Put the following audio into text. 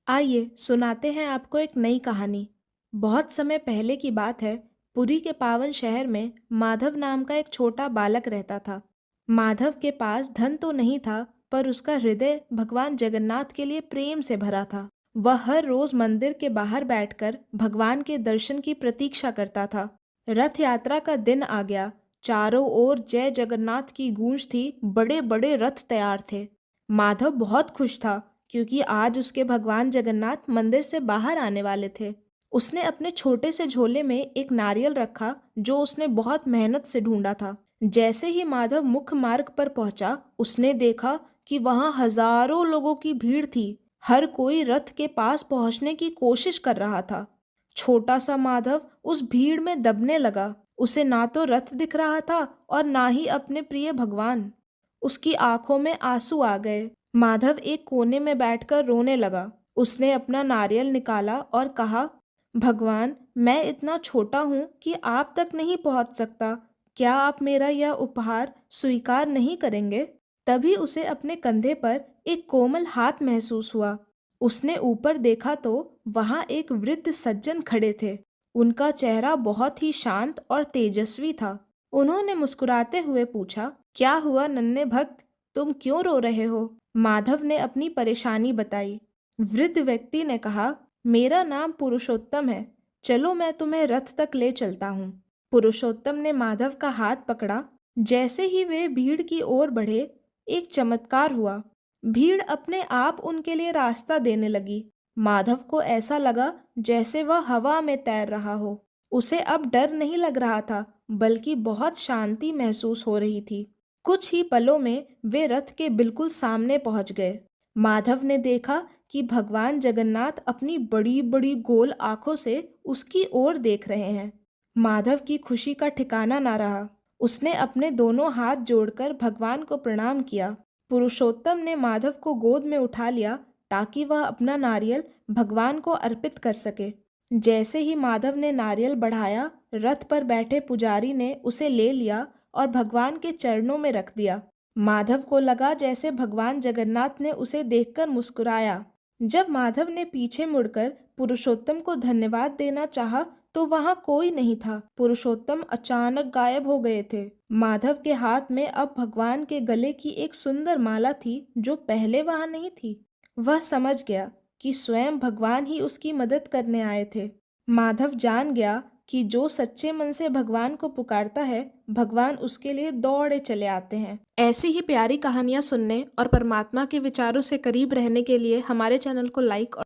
आइए सुनाते हैं आपको एक नई कहानी। बहुत समय पहले की बात है। पुरी के पावन शहर में माधव नाम का एक छोटा बालक रहता था। माधव के पास धन तो नहीं था, पर उसका हृदय भगवान जगन्नाथ के लिए प्रेम से भरा था। वह हर रोज मंदिर के बाहर बैठकर भगवान के दर्शन की प्रतीक्षा करता था। रथ यात्रा का दिन आ गया। चारों ओर जय जगन्नाथ की गूंज थी। बड़े बड़े रथ तैयार थे। माधव बहुत खुश था, क्योंकि आज उसके भगवान जगन्नाथ मंदिर से बाहर आने वाले थे। उसने अपने छोटे से झोले में एक नारियल रखा, जो उसने बहुत मेहनत से ढूंढा था। जैसे ही माधव मुख्य मार्ग पर पहुंचा, उसने देखा कि वहां हजारों लोगों की भीड़ थी। हर कोई रथ के पास पहुंचने की कोशिश कर रहा था। छोटा सा माधव उस भीड़ में दबने लगा। उसे ना तो रथ दिख रहा था और ना ही अपने प्रिय भगवान। उसकी आंखों में आंसू आ गए। माधव एक कोने में बैठकर रोने लगा। उसने अपना नारियल निकाला और कहा, भगवान, मैं इतना छोटा हूँ कि आप तक नहीं पहुँच सकता। क्या आप मेरा यह उपहार स्वीकार नहीं करेंगे? तभी उसे अपने कंधे पर एक कोमल हाथ महसूस हुआ। उसने ऊपर देखा तो वहां एक वृद्ध सज्जन खड़े थे। उनका चेहरा बहुत ही शांत और तेजस्वी था। उन्होंने मुस्कुराते हुए पूछा, क्या हुआ नन्हे भक्त, तुम क्यों रो रहे हो? माधव ने अपनी परेशानी बताई। वृद्ध व्यक्ति ने कहा, मेरा नाम पुरुषोत्तम है। चलो मैं तुम्हें रथ तक ले चलता हूँ। पुरुषोत्तम ने माधव का हाथ पकड़ा। जैसे ही वे भीड़ की ओर बढ़े, एक चमत्कार हुआ। भीड़ अपने आप उनके लिए रास्ता देने लगी। माधव को ऐसा लगा जैसे वह हवा में तैर रहा हो। उसे अब डर नहीं लग रहा था, बल्कि बहुत शांति महसूस हो रही थी। कुछ ही पलों में वे रथ के बिल्कुल सामने पहुंच गए। माधव ने देखा कि भगवान जगन्नाथ अपनी बड़ी बड़ी गोल आंखों से उसकी ओर देख रहे हैं। माधव की खुशी का ठिकाना ना रहा। उसने अपने दोनों हाथ जोड़कर भगवान को प्रणाम किया। पुरुषोत्तम ने माधव को गोद में उठा लिया, ताकि वह अपना नारियल भगवान को अर्पित कर सके। जैसे ही माधव ने नारियल बढ़ाया, रथ पर बैठे पुजारी ने उसे ले लिया और भगवान के चरणों में रख दिया। माधव को लगा जैसे भगवान जगन्नाथ ने उसे देखकर मुस्कुराया। जब माधव ने पीछे मुड़कर पुरुषोत्तम को धन्यवाद देना चाहा, तो वहां कोई नहीं था। पुरुषोत्तम अचानक गायब हो गए थे। माधव के हाथ में अब भगवान के गले की एक सुंदर माला थी, जो पहले वहां नहीं थी। वह समझ गया कि स्वयं भगवान ही उसकी मदद करने आए थे। माधव जान गया कि जो सच्चे मन से भगवान को पुकारता है, भगवान उसके लिए दौड़े चले आते हैं। ऐसी ही प्यारी कहानियां सुनने और परमात्मा के विचारों से करीब रहने के लिए हमारे चैनल को लाइक और